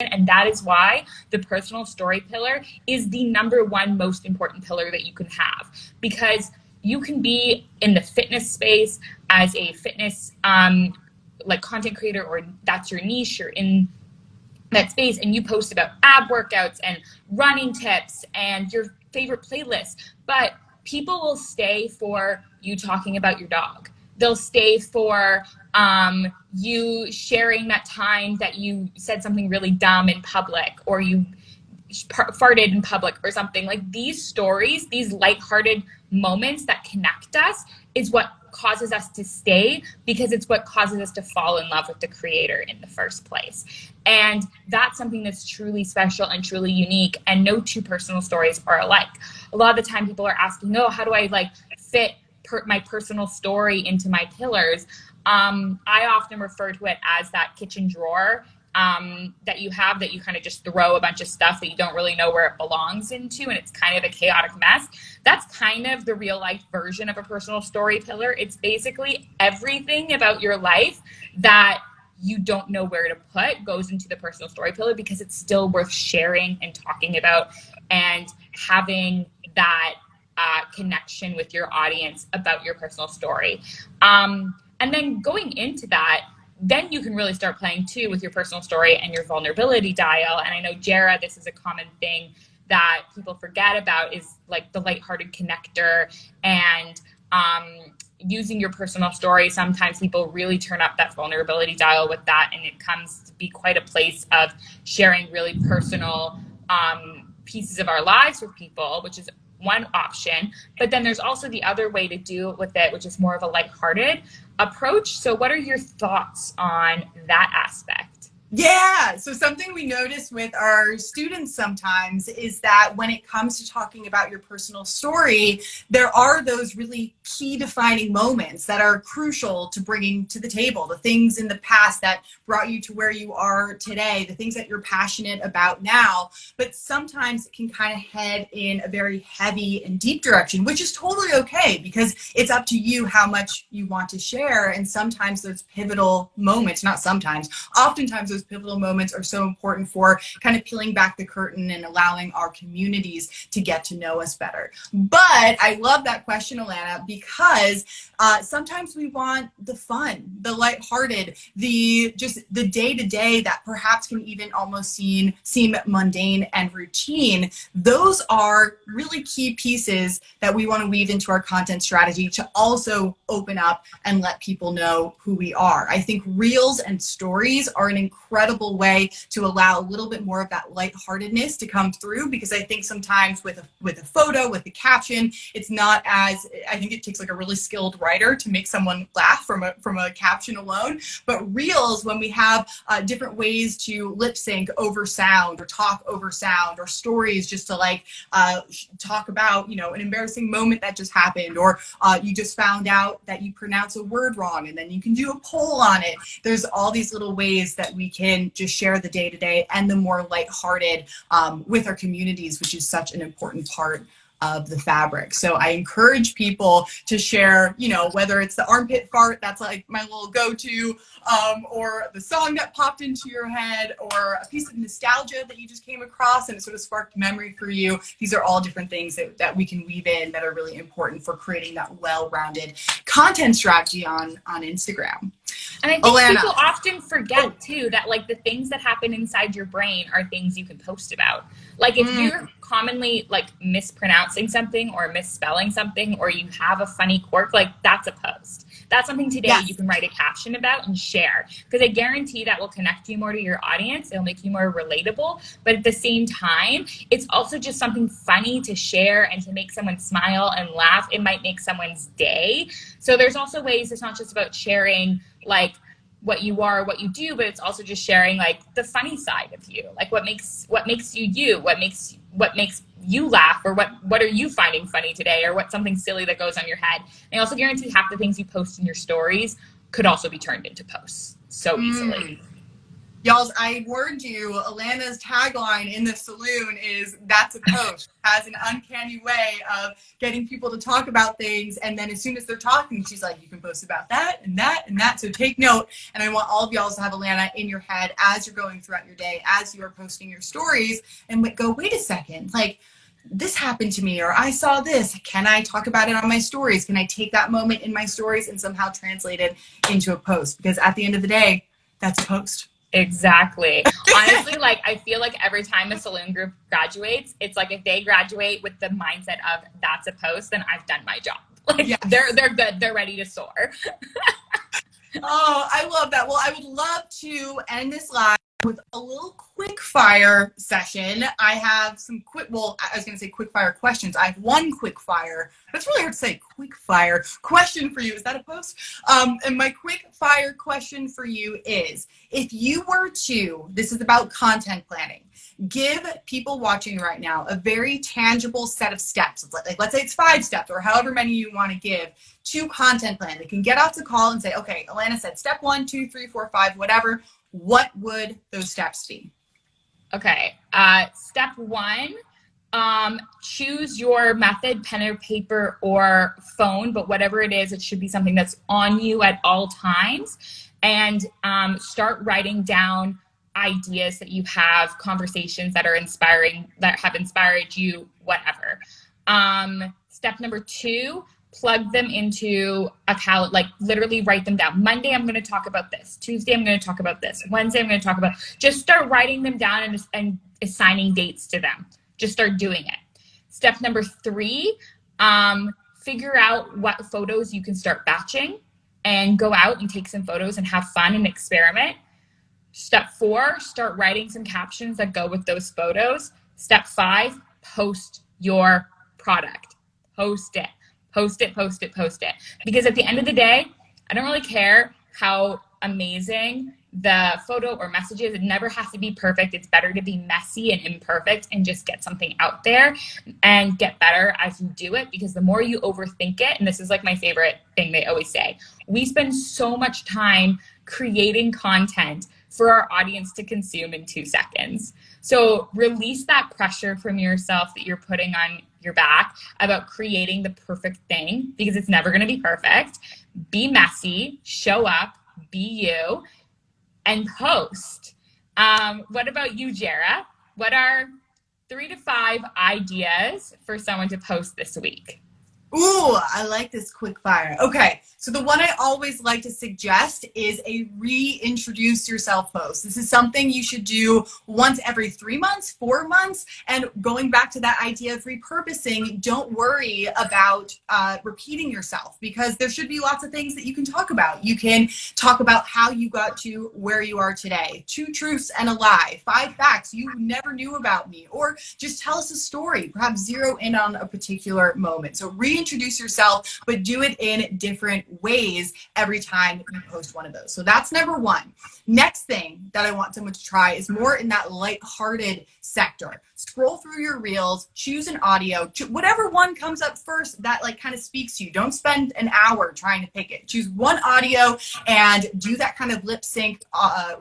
And that is why the personal story pillar is the #1 most important pillar that you can have, because you can be in the fitness space as a fitness like content creator, or that's your niche, you're in that space and you post about ab workouts and running tips and your favorite playlists, but people will stay for you talking about your dog. They'll stay for you sharing that time that you said something really dumb in public, or you farted in public or something. Like, these stories, these lighthearted moments that connect us is what causes us to stay, because it's what causes us to fall in love with the creator in the first place. And that's something that's truly special and truly unique, and no two personal stories are alike. A lot of the time people are asking, oh, how do I like fit my personal story into my pillars? I often refer to it as that kitchen drawer that you have, that you kind of just throw a bunch of stuff that you don't really know where it belongs into, and it's kind of a chaotic mess. That's kind of the real life version of a personal story pillar. It's basically everything about your life that you don't know where to put goes into the personal story pillar, because it's still worth sharing and talking about and having that connection with your audience about your personal story. And then going into that, then you can really start playing too with your personal story and your vulnerability dial. And I know, Jera, this is a common thing that people forget about, is like the lighthearted connector and using your personal story. Sometimes people really turn up that vulnerability dial with that, and it comes to be quite a place of sharing really personal pieces of our lives with people, which is one option. But then there's also the other way to do it with it, which is more of a lighthearted approach. So what are your thoughts on that aspect? Yeah, so something we notice with our students sometimes is that when it comes to talking about your personal story, there are those really key defining moments that are crucial to bringing to the table, the things in the past that brought you to where you are today, the things that you're passionate about now. But sometimes it can kind of head in a very heavy and deep direction, which is totally okay, because it's up to you how much you want to share. And sometimes those pivotal moments, not sometimes, oftentimes those pivotal moments are so important for kind of peeling back the curtain and allowing our communities to get to know us better. But I love that question, Alana, because sometimes we want the fun, the lighthearted, the day-to-day that perhaps can even almost seem mundane and routine. Those are really key pieces that we want to weave into our content strategy to also open up and let people know who we are. I think reels and stories are an incredible way to allow a little bit more of that lightheartedness to come through, because I think sometimes with a photo, with a caption, it's not as, I think it takes like a really skilled writer to make someone laugh from a caption alone. But reels, when we have different ways to lip sync over sound or talk over sound, or stories just to like talk about, you know, an embarrassing moment that just happened, or you just found out that you pronounce a word wrong and then you can do a poll on it. There's all these little ways that we can just share the day-to-day and the more lighthearted with our communities, which is such an important part of the fabric. So I encourage people to share, you know, whether it's the armpit fart, that's like my little go-to, or the song that popped into your head, or a piece of nostalgia that you just came across and it sort of sparked memory for you. These are all different things that we can weave in that are really important for creating that well-rounded content strategy on Instagram. And I think Alana, people often forget too that like the things that happen inside your brain are things you can post about. Like if you're commonly like mispronouncing something or misspelling something, or you have a funny quirk, like that's a post. That's something today you can write a caption about and share, because I guarantee that will connect you more to your audience. It'll make you more relatable. But at the same time, it's also just something funny to share and to make someone smile and laugh. It might make someone's day. So there's also ways, it's not just about sharing like what you are, what you do, but it's also just sharing like the funny side of you, like what makes you you, what makes you laugh, or what are you finding funny today, or what's something silly that goes on your head. And I also guarantee half the things you post in your stories could also be turned into posts so easily. Y'all, I warned you, Alana's tagline in the saloon is "That's a post." Has an uncanny way of getting people to talk about things, and then as soon as they're talking, she's like, "You can post about that and that and that." So take note, and I want all of y'all to have Alana in your head as you're going throughout your day, as you are posting your stories, and go, "Wait a second, like this happened to me, or I saw this. Can I talk about it on my stories? Can I take that moment in my stories and somehow translate it into a post?" Because at the end of the day, that's a post. Exactly. Honestly, like I feel like every time a saloon group graduates, it's like if they graduate with the mindset of that's a post, then I've done my job. Like Yes. they're good. They're ready to soar. Oh, I love that. Well, I would love to end this live with a little quick fire session. I have some quick, well, I was going to say quick fire questions. I have one quick fire. That's really hard to say. Quick fire question for you. Is that a post? And my quick fire question for you is, if you were to, this is about content planning, give people watching right now a very tangible set of steps. Like, let's say it's 5 steps or however many you want to give to content plan. They can get off the call and say, okay, Alana said step 1, 2, 3, 4, 5, whatever. What would those steps be? Okay. Step 1, choose your method, pen or paper or phone, but whatever it is, it should be something that's on you at all times. And start writing down ideas that you have, conversations that are inspiring, that have inspired you, whatever. Step number 2, plug them into a calendar, like literally write them down. Monday, I'm going to talk about this. Tuesday, I'm going to talk about this. Wednesday, I'm going to talk about, just start writing them down and assigning dates to them. Just start doing it. Step number 3, figure out what photos you can start batching and go out and take some photos and have fun and experiment. Step 4, start writing some captions that go with those photos. Step 5, post your product. Post it. Post it, post it, post it. Because at the end of the day, I don't really care how amazing the photo or message is. It never has to be perfect. It's better to be messy and imperfect and just get something out there and get better as you do it. Because the more you overthink it, and this is like my favorite thing they always say, we spend so much time creating content for our audience to consume in 2 seconds. So release that pressure from yourself that you're putting on your back about creating the perfect thing, because it's never going to be perfect. Be messy, show up, be you, and post. What about you, Jera? What are 3 to 5 ideas for someone to post this week? Ooh, I like this quick fire. Okay, so the one I always like to suggest is a reintroduce yourself post. This is something you should do once every 3 months, 4 months, and going back to that idea of repurposing, don't worry about repeating yourself, because there should be lots of things that you can talk about. You can talk about how you got to where you are today, 2 truths and a lie, 5 facts you never knew about me, or just tell us a story, perhaps zero in on a particular moment. So reintroduce yourself, but do it in different ways every time you post one of those. So that's number 1. Next thing that I want someone to try is more in that lighthearted sector. Scroll through your reels, choose an audio, whatever one comes up first that like kind of speaks to you. Don't spend an hour trying to pick it. Choose one audio and do that kind of lip sync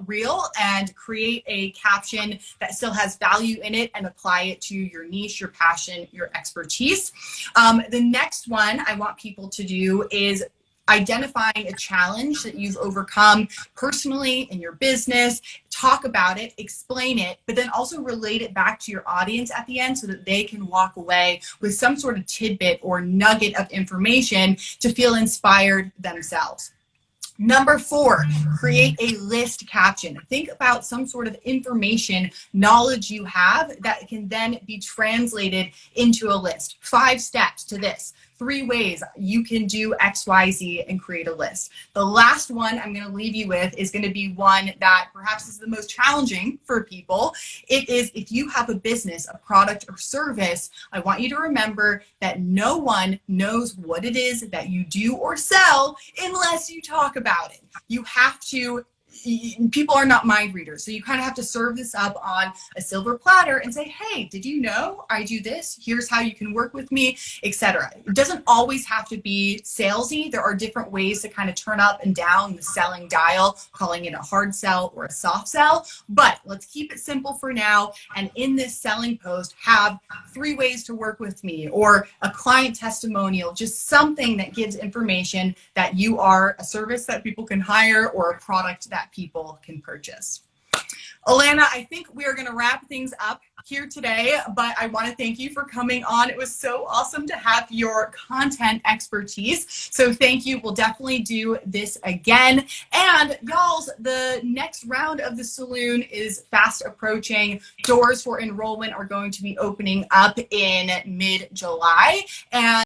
reel and create a caption that still has value in it and apply it to your niche, your passion, your expertise. The next one I want people to do is identifying a challenge that you've overcome personally in your business, talk about it, explain it, but then also relate it back to your audience at the end so that they can walk away with some sort of tidbit or nugget of information to feel inspired themselves. Number 4, create a list caption. Think about some sort of information, knowledge you have that can then be translated into a list. 5 steps to this. 3 ways you can do X, Y, Z and create a list. The last one I'm going to leave you with is going to be one that perhaps is the most challenging for people. It is, if you have a business, a product or service, I want you to remember that no one knows what it is that you do or sell unless you talk about it. You have to people are not mind readers. So you kind of have to serve this up on a silver platter and say, hey, did you know I do this? Here's how you can work with me, etc. It doesn't always have to be salesy. There are different ways to kind of turn up and down the selling dial, calling it a hard sell or a soft sell. But let's keep it simple for now. And in this selling post, have 3 ways to work with me, or a client testimonial, just something that gives information that you are a service that people can hire or a product that people can purchase. Alana, I think we are going to wrap things up here today, but I want to thank you for coming on. It was so awesome to have your content expertise. So thank you. We'll definitely do this again. And y'all, the next round of the Saloon is fast approaching. Doors for enrollment are going to be opening up in mid-July. And